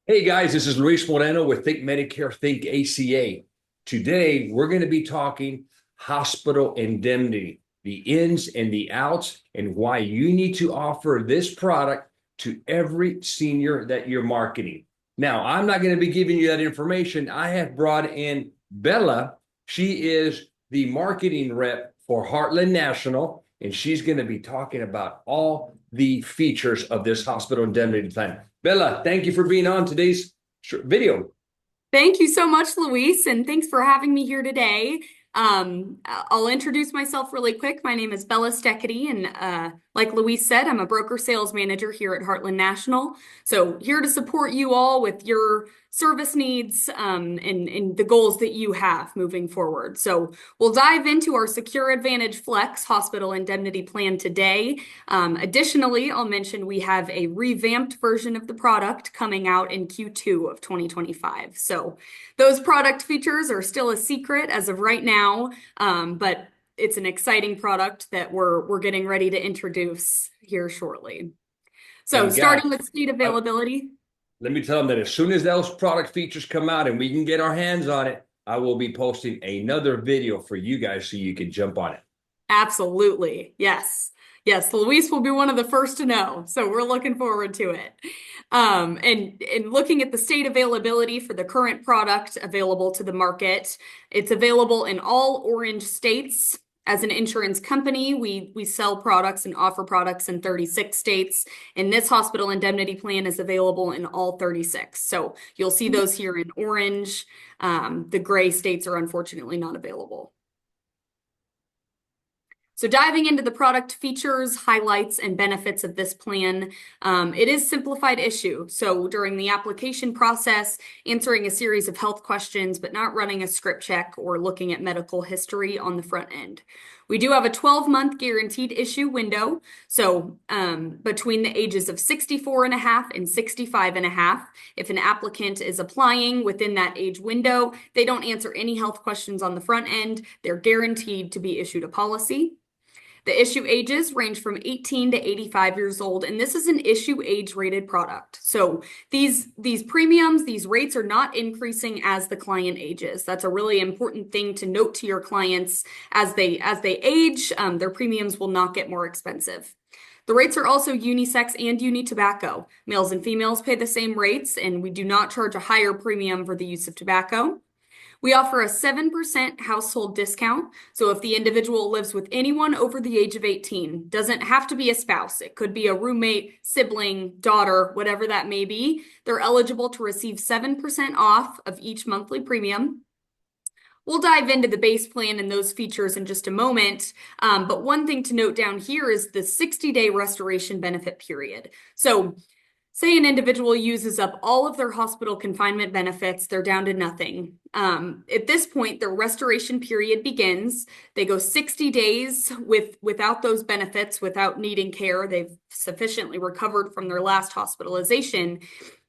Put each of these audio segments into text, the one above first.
Hey guys, this is Luis Moreno with Think Medicare, Think ACA. Today, we're going to be talking hospital indemnity, the ins and the outs, and why you need to offer this product to every senior that you're marketing. Now, I'm not going to be giving you that information. I have brought in Bella. She is the marketing rep for Heartland National, and she's going to be talking about all the features of this hospital indemnity plan. Bella, thank you for being on today's video. Thank you so much, Luis, and thanks for having me here today. I'll introduce myself really quick. My name is Bella Steckety, and like Luis said, I'm a broker sales manager here at Heartland National. So here to support you all with your service needs and the goals that you have moving forward. So we'll dive into our Secure Advantage Flex Hospital Indemnity Plan today. Additionally, I'll mention we have a revamped version of the product coming out in Q2 of 2025. So those product features are still a secret as of right now, but it's an exciting product that we're getting ready to introduce here shortly. So And guys, starting with state uh, availability. let me tell them that as soon as those product features come out and we can get our hands on it, I will be posting another video for you guys so you can jump on it. Absolutely. Yes. Yes, Luis will be one of the first to know. So we're looking forward to it. And looking at the state availability for the current product available to the market, it's available in all orange states. As an insurance company, we sell products and offer products in 36 states, and this hospital indemnity plan is available in all 36. So you'll see those here in orange. The gray states are unfortunately not available. So diving into the product features, highlights, and benefits of this plan, it is simplified issue. So during the application process, answering a series of health questions, but not running a script check or looking at medical history on the front end. We do have a 12-month guaranteed issue window. So between the ages of 64 and a half and 65 and a half, if an applicant is applying within that age window, they don't answer any health questions on the front end, they're guaranteed to be issued a policy. The issue ages range from 18 to 85 years old, and this is an issue age rated product. So these premiums, these rates are not increasing as the client ages. That's a really important thing to note to your clients as they age. Their premiums will not get more expensive. The rates are also unisex and uni-tobacco. Males and females pay the same rates, and we do not charge a higher premium for the use of tobacco. We offer a 7% household discount. So if the individual lives with anyone over the age of 18, doesn't have to be a spouse. It could be a roommate, sibling, daughter, whatever that may be. They're eligible to receive 7% off of each monthly premium. We'll dive into the base plan and those features in just a moment. But one thing to note down here is the 60-day restoration benefit period. So say an individual uses up all of their hospital confinement benefits, they're down to nothing. At this point, their restoration period begins. They go 60 days without those benefits, without needing care. They've sufficiently recovered from their last hospitalization.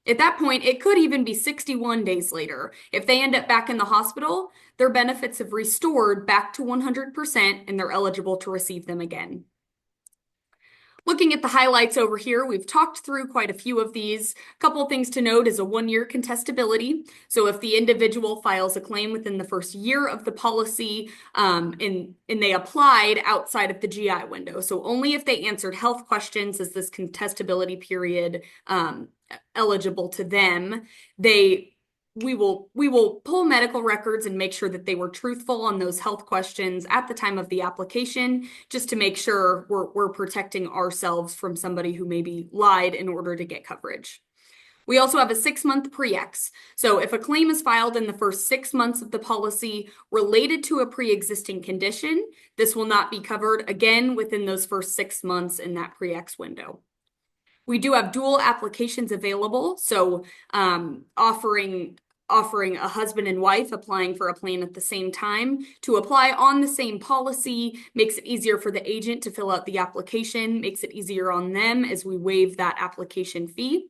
At that point, it could even be 61 days later. If they end up back in the hospital, their benefits have restored back to 100% and they're eligible to receive them again. Looking at the highlights over here, we've talked through quite a few of these. A couple of things to note is a 1-year contestability. So if the individual files a claim within the first year of the policy and they applied outside of the GI window, so only if they answered health questions is this contestability period eligible to them. We will pull medical records and make sure that they were truthful on those health questions at the time of the application, just to make sure we're protecting ourselves from somebody who maybe lied in order to get coverage. We also have a 6-month pre-ex. So if a claim is filed in the first 6 months of the policy related to a pre-existing condition, this will not be covered again within those first 6 months in that pre-ex window. We do have dual applications available, so offering a husband and wife applying for a plan at the same time. To apply on the same policy makes it easier for the agent to fill out the application, makes it easier on them as we waive that application fee.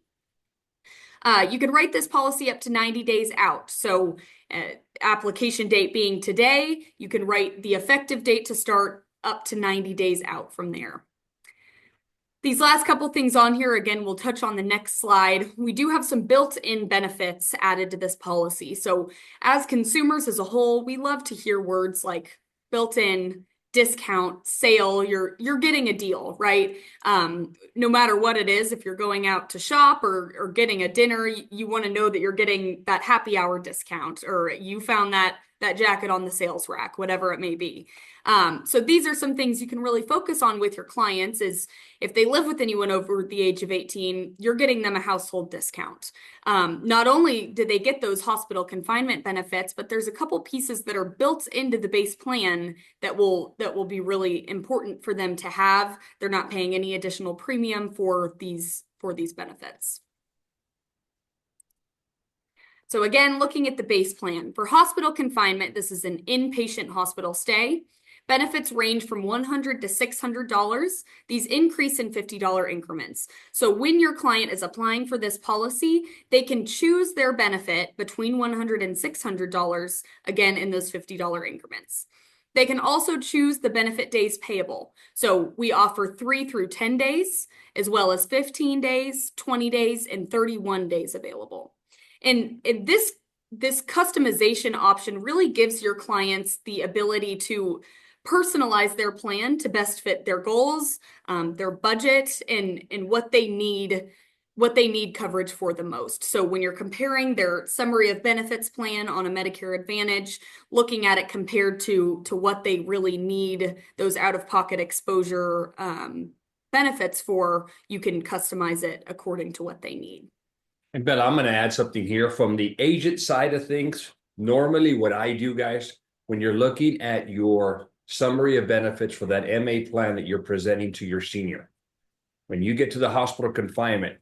You can write this policy up to 90 days out. So application date being today, you can write the effective date to start up to 90 days out from there. These last couple things on here, again, we'll touch on the next slide. We do have some built-in benefits added to this policy. So as consumers as a whole, we love to hear words like built-in, discount, sale. You're getting a deal, right? No matter what it is, if you're going out to shop or getting a dinner, you want to know that you're getting that happy hour discount, or you found that jacket on the sales rack, whatever it may be. So these are some things you can really focus on with your clients is if they live with anyone over the age of 18, you're getting them a household discount. Not only do they get those hospital confinement benefits, but there's a couple pieces that are built into the base plan that will be really important for them to have. They're not paying any additional premium for these benefits. So again, looking at the base plan. For hospital confinement, this is an inpatient hospital stay. Benefits range from $100 to $600. These increase in $50 increments. So when your client is applying for this policy, they can choose their benefit between $100 and $600, again, in those $50 increments. They can also choose the benefit days payable. So we offer 3 through 10 days, as well as 15 days, 20 days, and 31 days available. And this customization option really gives your clients the ability to personalize their plan to best fit their goals, their budget, and what they need coverage for the most. So when you're comparing their summary of benefits plan on a Medicare Advantage, looking at it compared to what they really need those out-of-pocket exposure benefits for, you can customize it according to what they need. And Ben, I'm going to add something here from the agent side of things. Normally what I do, guys, when you're looking at your summary of benefits for that MA plan that you're presenting to your senior, when you get to the hospital confinement,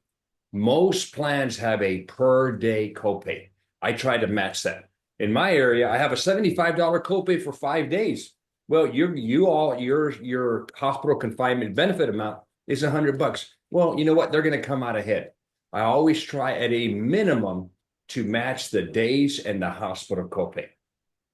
most plans have a per day copay. I try to match that. In my area, I have a $75 copay for 5 days. Well, your hospital confinement benefit amount is $100. Well, you know what? They're going to come out ahead. I always try at a minimum to match the days and the hospital copay.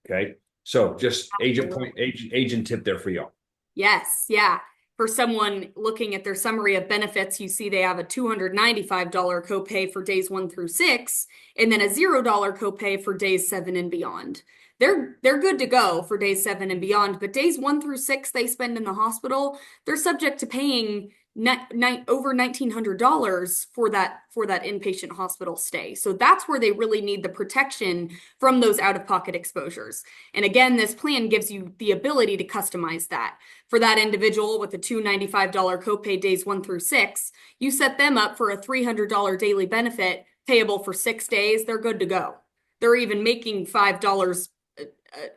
Okay. So just agent tip there for y'all. Yes. Yeah. For someone looking at their summary of benefits, you see they have a $295 copay for days 1 through 6, and then a $0 copay for days 7 and beyond. They're good to go for days 7 and beyond, but days 1 through 6 they spend in the hospital, they're subject to paying over $1,900 for that inpatient hospital stay. So that's where they really need the protection from those out-of-pocket exposures. And again, this plan gives you the ability to customize that. For that individual with a $295 copay days 1 through 6, you set them up for a $300 daily benefit payable for 6 days. They're good to go. They're even making $5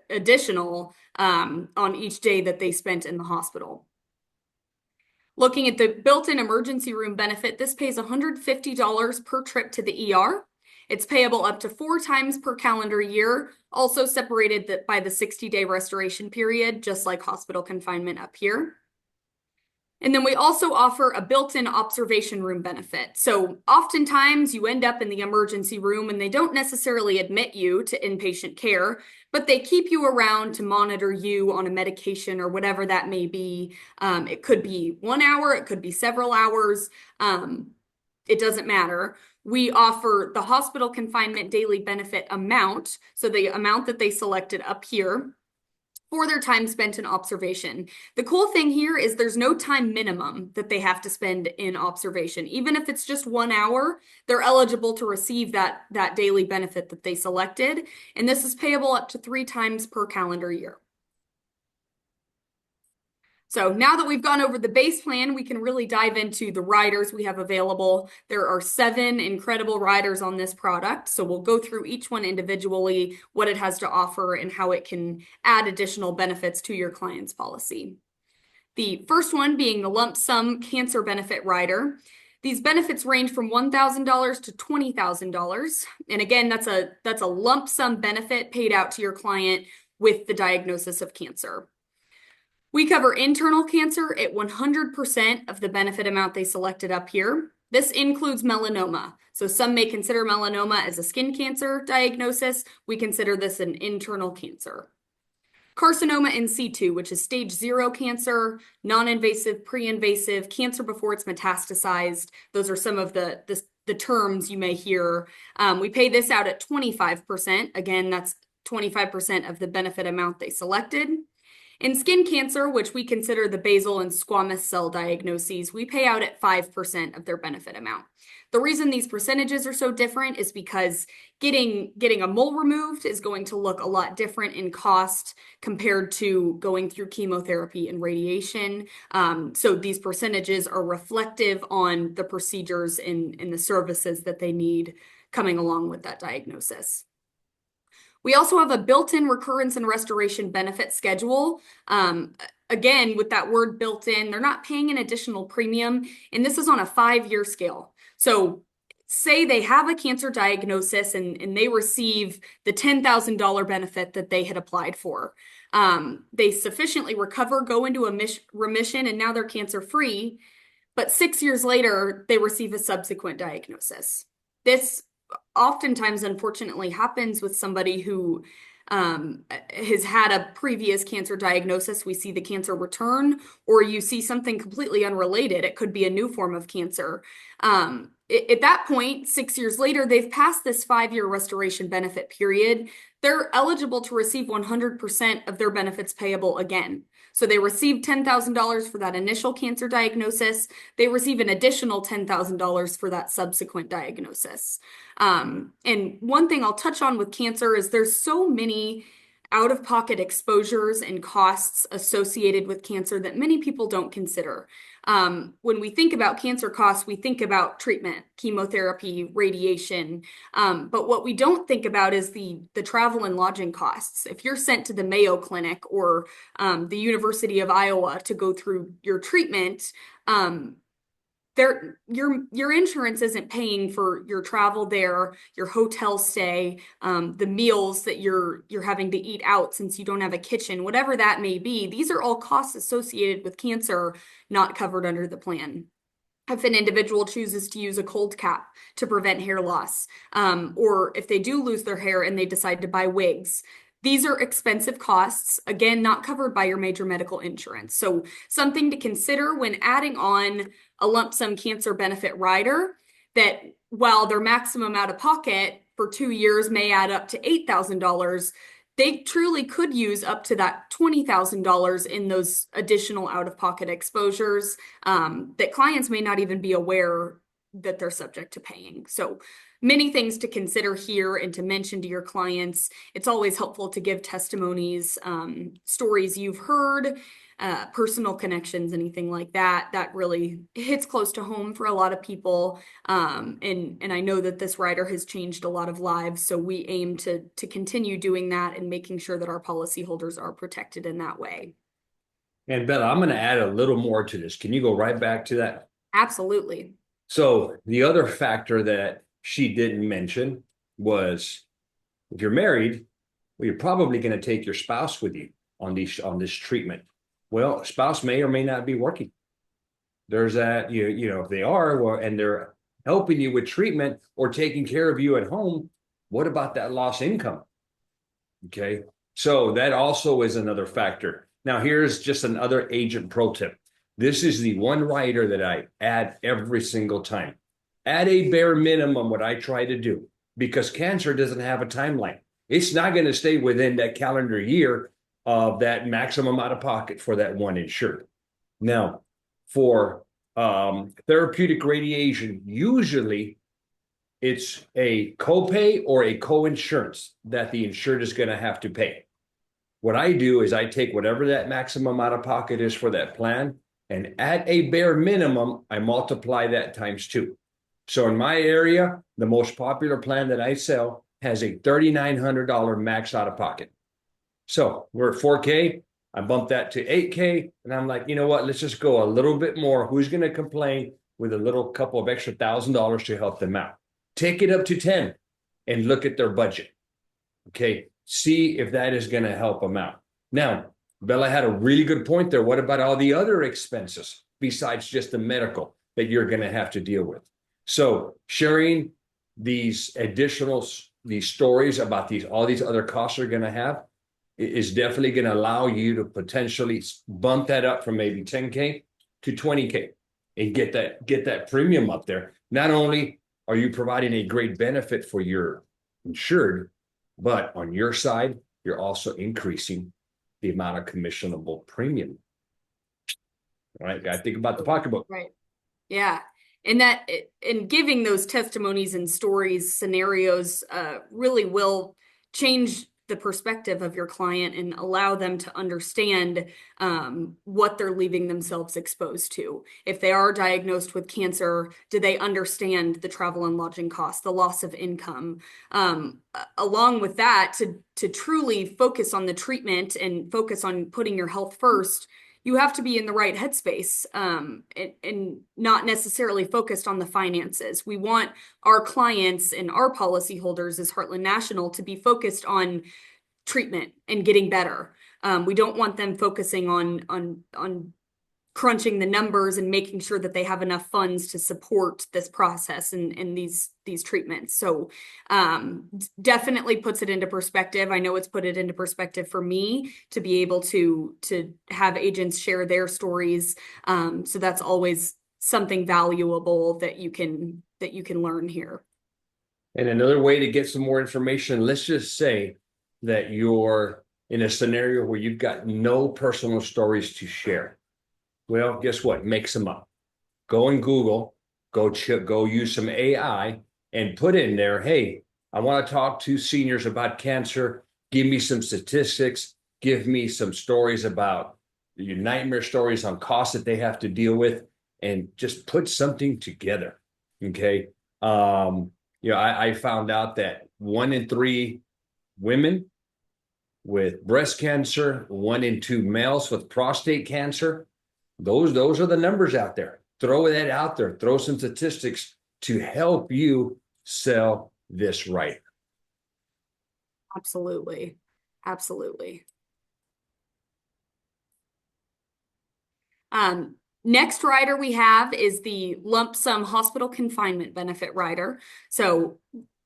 additional on each day that they spent in the hospital. Looking at the built-in emergency room benefit, this pays $150 per trip to the ER. It's payable up to 4 times per calendar year, also separated by the 60-day restoration period, just like hospital confinement up here. And then we also offer a built-in observation room benefit. So oftentimes you end up in the emergency room and they don't necessarily admit you to inpatient care, but they keep you around to monitor you on a medication or whatever that may be. It could be 1 hour, it could be several hours. It doesn't matter. We offer the hospital confinement daily benefit amount, so the amount that they selected up here, for their time spent in observation. The cool thing here is there's no time minimum that they have to spend in observation. Even if it's just 1 hour, they're eligible to receive that daily benefit that they selected. And this is payable up to 3 times per calendar year. So now that we've gone over the base plan, we can really dive into the riders we have available. There are 7 incredible riders on this product. So we'll go through each one individually, what it has to offer and how it can add additional benefits to your client's policy. The first one being the lump sum cancer benefit rider. These benefits range from $1,000 to $20,000. And again, that's a lump sum benefit paid out to your client with the diagnosis of cancer. We cover internal cancer at 100% of the benefit amount they selected up here. This includes melanoma. So some may consider melanoma as a skin cancer diagnosis. We consider this an internal cancer. Carcinoma in situ, which is stage 0 cancer, non-invasive, pre-invasive, cancer before it's metastasized. Those are some of the terms you may hear. We pay this out at 25%. Again, that's 25% of the benefit amount they selected. In skin cancer, which we consider the basal and squamous cell diagnoses, we pay out at 5% of their benefit amount. The reason these percentages are so different is because getting a mole removed is going to look a lot different in cost compared to going through chemotherapy and radiation. So these percentages are reflective on the procedures and the services that they need coming along with that diagnosis. We also have a built-in recurrence and restoration benefit schedule. Again, with that word built in, they're not paying an additional premium, and this is on a 5-year scale. So say they have a cancer diagnosis and they receive the $10,000 benefit that they had applied for. They sufficiently recover, go into a remission, and now they're cancer-free, but 6 years later, they receive a subsequent diagnosis. This oftentimes, unfortunately, happens with somebody who has had a previous cancer diagnosis. We see the cancer return, or you see something completely unrelated. It could be a new form of cancer. At that point, 6 years later, they've passed this 5-year restoration benefit period. They're eligible to receive 100% of their benefits payable again. So they receive $10,000 for that initial cancer diagnosis. They receive an additional $10,000 for that subsequent diagnosis. And one thing I'll touch on with cancer is there's so many out-of-pocket exposures and costs associated with cancer that many people don't consider. When we think about cancer costs, we think about treatment, chemotherapy, radiation. But what we don't think about is the travel and lodging costs. If you're sent to the Mayo Clinic or the University of Iowa to go through your treatment, your insurance isn't paying for your travel there, your hotel stay, the meals that you're having to eat out since you don't have a kitchen, whatever that may be. These are all costs associated with cancer not covered under the plan. If an individual chooses to use a cold cap to prevent hair loss, or if they do lose their hair and they decide to buy wigs, these are expensive costs, again, not covered by your major medical insurance. So something to consider when adding on a lump sum cancer benefit rider, that while their maximum out of pocket for 2 years may add up to $8,000, they truly could use up to that $20,000 in those additional out of pocket exposures that clients may not even be aware that they're subject to paying. So many things to consider here and to mention to your clients. It's always helpful to give testimonies, stories you've heard, personal connections, anything like that. That really hits close to home for a lot of people. And I know that this rider has changed a lot of lives. So we aim to continue doing that and making sure that our policyholders are protected in that way. And Bella, I'm going to add a little more to this. Can you go right back to that? Absolutely. So the other factor that she didn't mention was, if you're married, well, you're probably going to take your spouse with you on this treatment. Well, spouse may or may not be working. There's that, you know, if they are, well, and they're helping you with treatment or taking care of you at home, what about that lost income? Okay, so that also is another factor. Now, here's just another agent pro tip. This is the one rider that I add every single time. At a bare minimum, what I try to do, because cancer doesn't have a timeline. It's not going to stay within that calendar year of that maximum out of pocket for that one insured. Now, for therapeutic radiation, usually it's a copay or a co-insurance that the insured is going to have to pay. What I do is I take whatever that maximum out of pocket is for that plan, and at a bare minimum, I multiply that times 2. So in my area, the most popular plan that I sell has a $3,900 max out of pocket. So we're at 4K. I bumped that to 8K, and I'm like, you know what? Let's just go a little bit more. Who's going to complain with a little couple of extra $1,000 to help them out? Take it up to 10 and look at their budget. Okay. See if that is going to help them out. Now, Bella had a really good point there. What about all the other expenses besides just the medical that you're going to have to deal with? So sharing these stories about all these other costs are going to have, is definitely going to allow you to potentially bump that up from maybe 10K to 20K and get that premium up there. Not only are you providing a great benefit for your insured, but on your side, you're also increasing the amount of commissionable premium. All right, got to think about the pocketbook. Right. Yeah. And giving those testimonies and stories, scenarios, really will change the perspective of your client and allow them to understand what they're leaving themselves exposed to. If they are diagnosed with cancer, do they understand the travel and lodging costs, the loss of income? Along with that, to truly focus on the treatment and focus on putting your health first, you have to be in the right headspace and not necessarily focused on the finances. We want our clients and our policyholders as Heartland National to be focused on treatment and getting better. We don't want them focusing on crunching the numbers and making sure that they have enough funds to support this process and these treatments. So definitely puts it into perspective. I know it's put it into perspective for me to be able to have agents share their stories. So that's always something valuable that you can learn here. And another way to get some more information, let's just say that you're in a scenario where you've got no personal stories to share. Well, guess what? Make some up. Go in Google, go use some AI and put in there, hey, I want to talk to seniors about cancer. Give me some statistics. Give me some stories about your nightmare stories on costs that they have to deal with, and just put something together. Okay. I found out that 1 in 3 women with breast cancer, 1 in 2 males with prostate cancer. Those are the numbers out there. Throw that out there. Throw some statistics to help you sell this right. Absolutely. Absolutely. Next rider we have is the lump sum hospital confinement benefit rider. So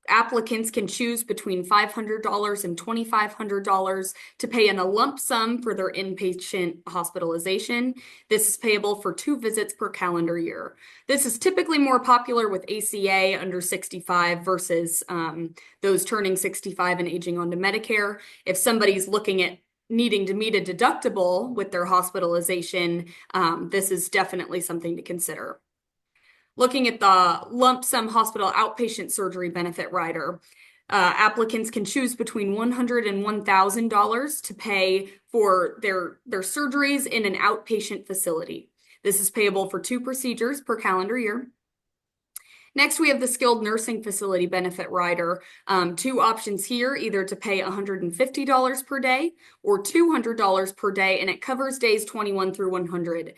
applicants can choose between $500 and $2,500 to pay in a lump sum for their inpatient hospitalization. This is payable for 2 visits per calendar year. This is typically more popular with ACA under 65 versus those turning 65 and aging onto Medicare. If somebody's looking at needing to meet a deductible with their hospitalization, this is definitely something to consider. Looking at the lump sum hospital outpatient surgery benefit rider, applicants can choose between $100 and $1,000 to pay for their surgeries in an outpatient facility. This is payable for 2 procedures per calendar year. Next, we have the skilled nursing facility benefit rider. 2 options here, either to pay $150 per day or $200 per day, and it covers days 21 through 100.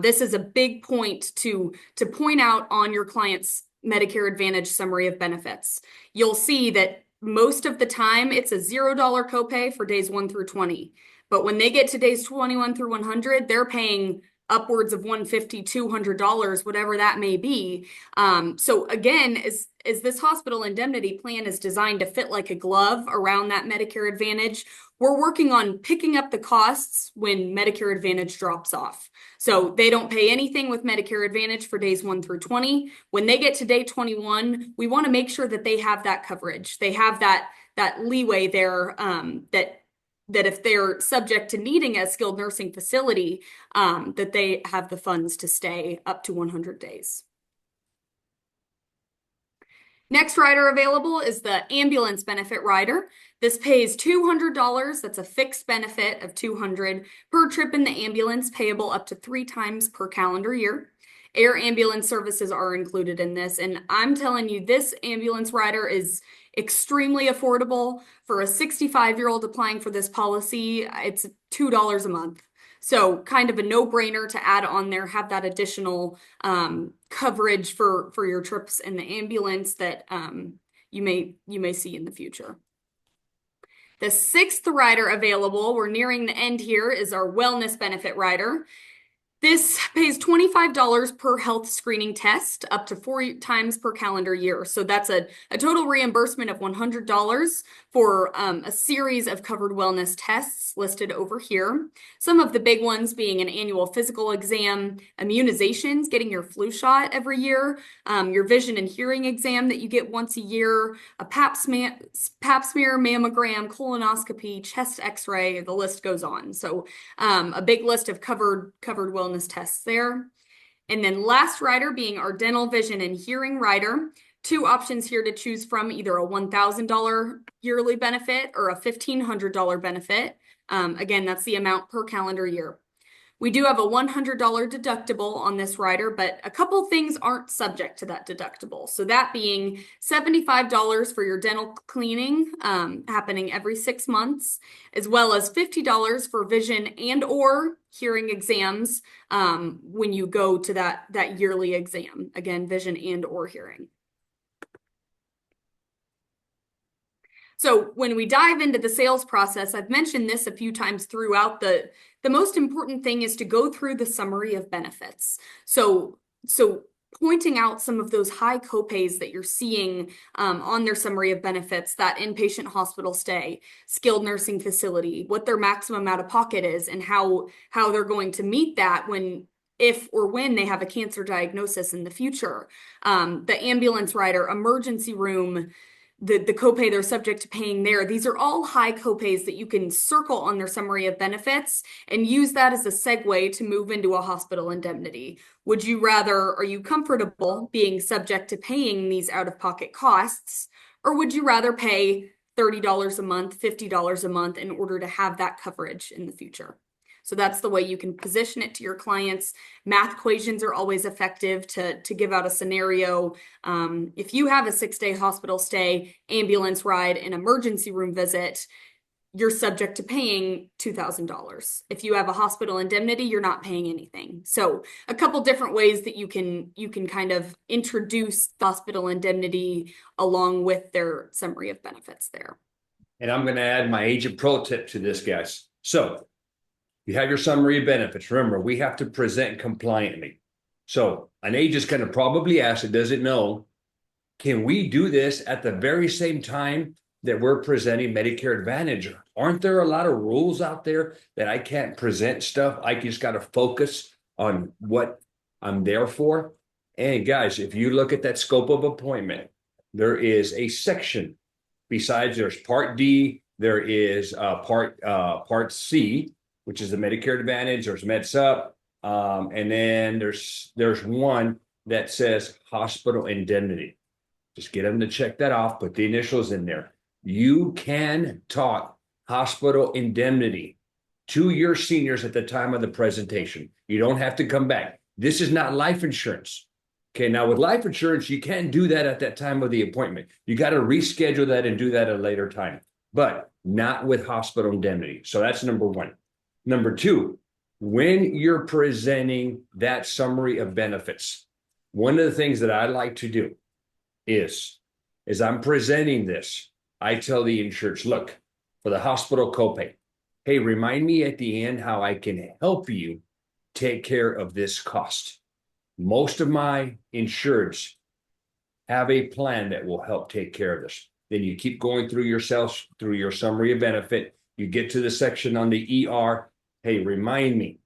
This is a big point to point out on your client's Medicare Advantage summary of benefits. You'll see that most of the time it's a $0 copay for days 1 through 20. But when they get to days 21 through 100, they're paying upwards of $150, $200, whatever that may be. So again, as this hospital indemnity plan is designed to fit like a glove around that Medicare Advantage, we're working on picking up the costs when Medicare Advantage drops off. So they don't pay anything with Medicare Advantage for days 1 through 20. When they get to day 21, we want to make sure that they have that coverage. They have that leeway there, that if they're subject to needing a skilled nursing facility, that they have the funds to stay up to 100 days. Next rider available is the ambulance benefit rider. This pays $200. That's a fixed benefit of $200 per trip in the ambulance, payable up to 3 times per calendar year. Air ambulance services are included in this, and I'm telling you, this ambulance rider is extremely affordable. For a 65-year-old applying for this policy, it's $2 a month. So kind of a no-brainer to add on there, have that additional coverage for your trips in the ambulance that you may see in the future. The 6th rider available, we're nearing the end here, is our wellness benefit rider. This pays $25 per health screening test, up to 4 times per calendar year. So that's a total reimbursement of $100 for a series of covered wellness tests listed over here. Some of the big ones being an annual physical exam, immunizations, getting your flu shot every year, your vision and hearing exam that you get once a year, a pap smear, mammogram, colonoscopy, chest x-ray, the list goes on. So a big list of covered wellness tests there. And then last rider being our dental, vision, and hearing rider. 2 options here to choose from, either a $1,000 yearly benefit or a $1,500 benefit. Again, that's the amount per calendar year. We do have a $100 deductible on this rider, but a couple things aren't subject to that deductible. So that being $75 for your dental cleaning, happening every 6 months, as well as $50 for vision and or hearing exams when you go to that yearly exam. Again, vision and or hearing. So when we dive into the sales process, I've mentioned this a few times throughout, the most important thing is to go through the summary of benefits. So pointing out some of those high copays that you're seeing on their summary of benefits, that inpatient hospital stay, skilled nursing facility, what their maximum out of pocket is, and how they're going to meet that if or when they have a cancer diagnosis in the future. The ambulance rider, emergency room, the copay they're subject to paying there. These are all high copays that you can circle on their summary of benefits and use that as a segue to move into a hospital indemnity. Are you comfortable being subject to paying these out-of-pocket costs, or would you rather pay $30 a month, $50 a month in order to have that coverage in the future? So that's the way you can position it to your clients. Math equations are always effective to give out a scenario. If you have a 6-day hospital stay, ambulance ride, and emergency room visit, you're subject to paying $2,000. If you have a hospital indemnity, you're not paying anything. So a couple different ways that you can kind of introduce the hospital indemnity along with their summary of benefits there. And I'm going to add my agent pro tip to this, guys. So you have your summary of benefits. Remember, we have to present compliantly. So an agent's going to probably ask, it doesn't know, can we do this at the very same time that we're presenting Medicare Advantage? Aren't there a lot of rules out there that I can't present stuff? I just got to focus on what I'm there for. And guys, if you look at that scope of appointment, there is a section. Besides, there's Part D, there is Part C, which is the Medicare Advantage. There's MedSup, and then there's one that says Hospital Indemnity. Just get them to check that off. Put the initials in there. You can talk Hospital Indemnity to your seniors at the time of the presentation. You don't have to come back. This is not life insurance. Okay, now with life insurance, you can't do that at that time of the appointment. You got to reschedule that and do that at a later time, but not with Hospital Indemnity. So that's number one. Number two, when you're presenting that summary of benefits, one of the things that I like to do is, as I'm presenting this, I tell the insureds, look, for the hospital copay, hey, remind me at the end how I can help you take care of this cost. Most of my insureds have a plan that will help take care of this. Then you keep going through yourself, through your summary of benefit. You get to the section on the ER. Hey, remind me.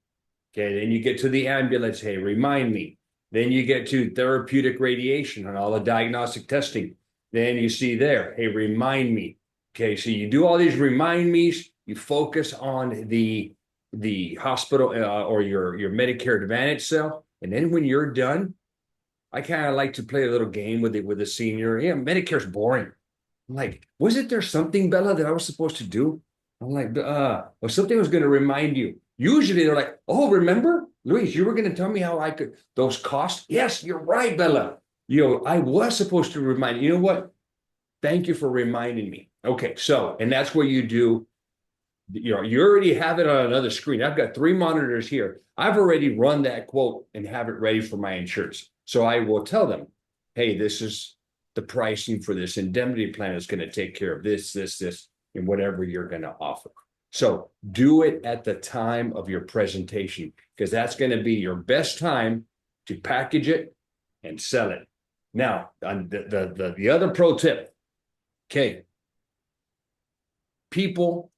Okay, then you get to the ambulance. Hey, remind me. Then you get to therapeutic radiation and all the diagnostic testing. Then you see there, hey, remind me. Okay, so you do all these remind me's. You focus on the hospital or your Medicare Advantage cell. And then when you're done, I kind of like to play a little game with it with a senior. Yeah, Medicare's boring. I'm like, wasn't there something, Bella, that I was supposed to do? I'm like, well, something was going to remind you. Usually they're like, oh, remember, Luis, you were going to tell me how I could, those costs. Yes, you're right, Bella. I was supposed to remind you. You know what? Thank you for reminding me. Okay, so, and that's where you do, you already have it on another screen. I've got 3 monitors here. I've already run that quote and have it ready for my insurance. So I will tell them, hey, this is the pricing for this indemnity plan is going to take care of this, and whatever you're going to offer. So do it at the time of your presentation, because that's going to be your best time to package it and sell it. Now, on the other pro tip, okay, people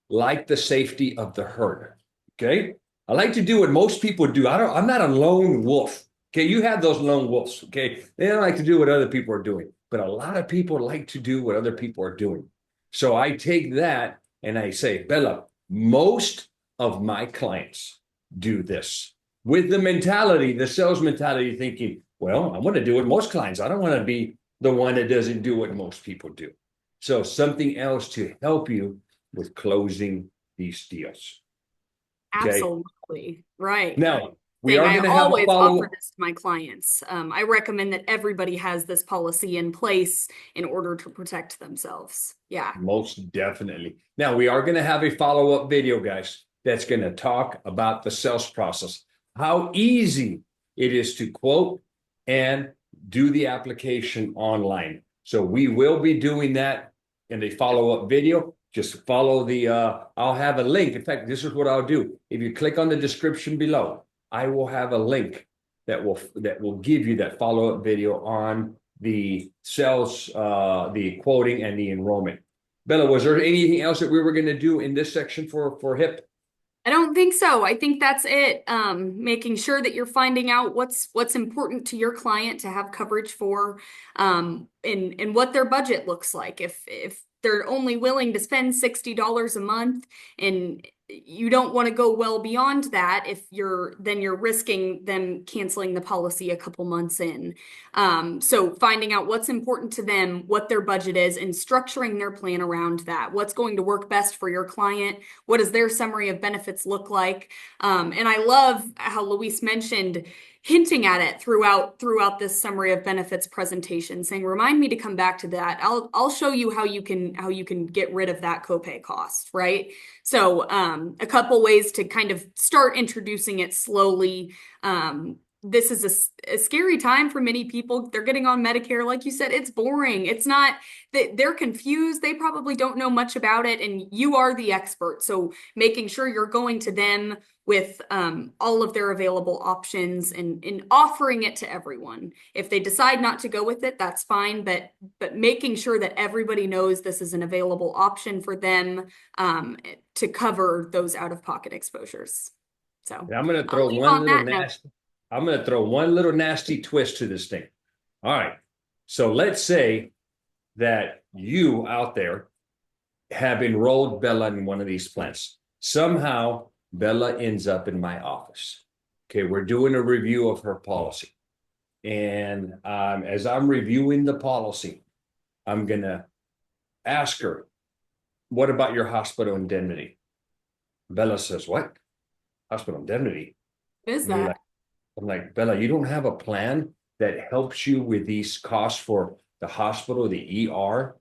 like the safety of the herd. Okay, I like to do what most people do. I'm not a lone wolf. Okay, you have those lone wolves. Okay, they don't like to do what other people are doing, but a lot of people like to do what other people are doing. So I take that and I say, Bella, most of my clients do this with the mentality, the sales mentality, thinking, well, I want to do what most clients. I don't want to be the one that doesn't do what most people do. So something else to help you with closing these deals. Okay. Absolutely. Right. Now, we Thing. are I going to have a always offer follow-up. this to my clients. I recommend that everybody has this policy in place in order to protect themselves. Yeah. Most definitely. Now, we are going to have a follow-up video, guys, that's going to talk about the sales process, how easy it is to quote and do the application online. So we will be doing that in a follow-up video. Just follow the, I'll have a link. In fact, this is what I'll do. If you click on the description below, I will have a link that will give you that follow-up video on the sales, the quoting and the enrollment. Bella, was there anything else that we were going to do in this section for HIP? I don't think so. I think that's it. Making sure that you're finding out what's important to your client to have coverage for, and what their budget looks like. If they're only willing to spend $60 a month and you don't want to go well beyond that, then you're risking them canceling the policy a couple months in. So finding out what's important to them, what their budget is, and structuring their plan around that. What's going to work best for your client? What does their summary of benefits look like? And I love how Luis mentioned hinting at it throughout this summary of benefits presentation, saying, remind me to come back to that. I'll show you how you can get rid of that copay cost, right? So a couple ways to kind of start introducing it slowly. This is a scary time for many people. They're getting on Medicare. Like you said, it's boring. It's not that they're confused. They probably don't know much about it, and you are the expert. So making sure you're going to them with all of their available options and offering it to everyone. If they decide not to go with it, that's fine. But making sure that everybody knows this is an available option for them to cover those out-of-pocket exposures. So And I'm going to I'll throw leave one on little that note. nasty. I'm going to throw one little nasty twist to this thing. All right. So let's say that you out there have enrolled Bella in one of these plans. Somehow Bella ends up in my office. Okay, we're doing a review of her policy. And as I'm reviewing the policy, I'm going to ask her, what about your hospital indemnity? Bella says, what? Hospital indemnity? What is that? I'm like, Bella, you don't have a plan that helps you with these costs for the hospital, the ER,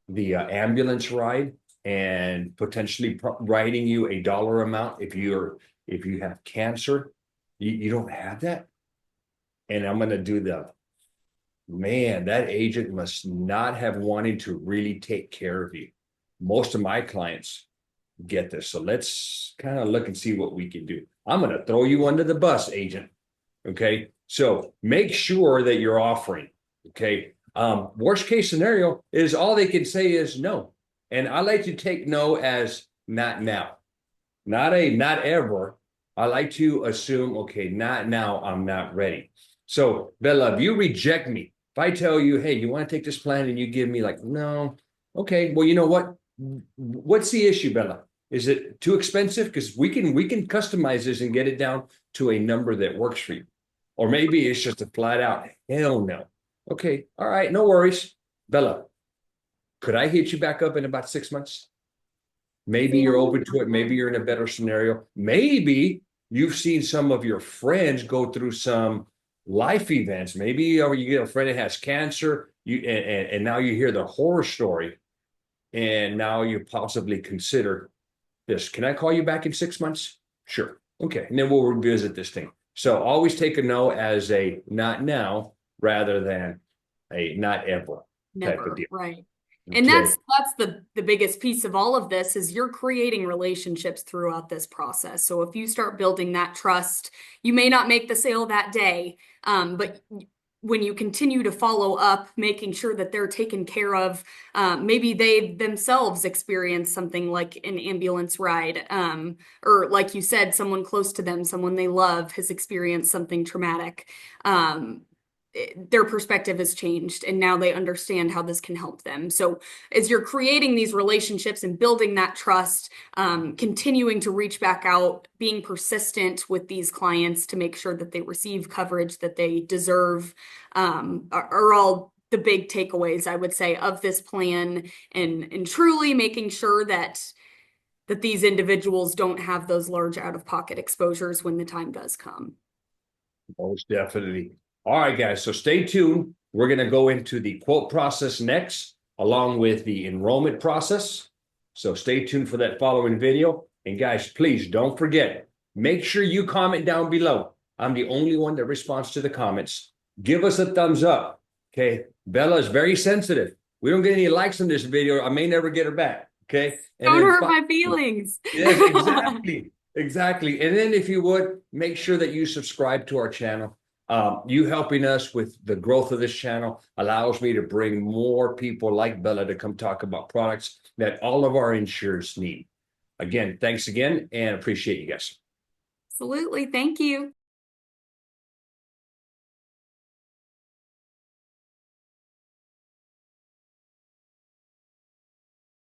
the ambulance ride, and potentially writing you a dollar amount if you have cancer. You don't have that? And I'm going to do man, that agent must not have wanted to really take care of you. Most of my clients get this. So let's kind of look and see what we can do. I'm going to throw you under the bus, agent. Okay. So make sure that you're offering. Okay. Worst case scenario is all they can say is no. And I like to take no as not now, not ever. I like to assume, okay, not now, I'm not ready. So Bella, if you reject me, if I tell you, hey, you want to take this plan and you give me like, no, okay, well, you know what? What's the issue, Bella? Is it too expensive? Because we can customize this and get it down to a number that works for you. Or maybe it's just a flat out, hell no. Okay, all right, no worries. Bella, could I hit you back up in about 6 months? Maybe you're open to it. Maybe you're in a better scenario. Maybe you've seen some of your friends go through some life events. Maybe you get a friend that has cancer, and now you hear the horror story, and now you possibly consider this. Can I call you back in 6 months? Sure. Okay. And then we'll revisit this thing. So always take a no as a not now rather than a not ever type of deal. Right. And Okay. that's the biggest piece of all of this is you're creating relationships throughout this process. So if you start building that trust, you may not make the sale that day, but when you continue to follow up, making sure that they're taken care of, maybe they themselves experience something like an ambulance ride, or like you said, someone close to them, someone they love has experienced something traumatic. Their perspective has changed and now they understand how this can help them. So as you're creating these relationships and building that trust, continuing to reach back out, being persistent with these clients to make sure that they receive coverage that they deserve, are all the big takeaways, I would say, of this plan, and truly making sure that these individuals don't have those large out-of-pocket exposures when the time does come. Most definitely. All right, guys. So stay tuned. We're going to go into the quote process next, along with the enrollment process. So stay tuned for that following video. And guys, please don't forget, make sure you comment down below. I'm the only one that responds to the comments. Give us a thumbs up. Okay. Bella is very sensitive. We don't get any likes on this video, I may never get her back. Okay. And Don't then hurt my feelings. yes, exactly. Exactly. And then if you would, make sure that you subscribe to our channel. You helping us with the growth of this channel allows me to bring more people like Bella to come talk about products that all of our insurers need. Again, thanks again and appreciate you guys. Absolutely. Thank you.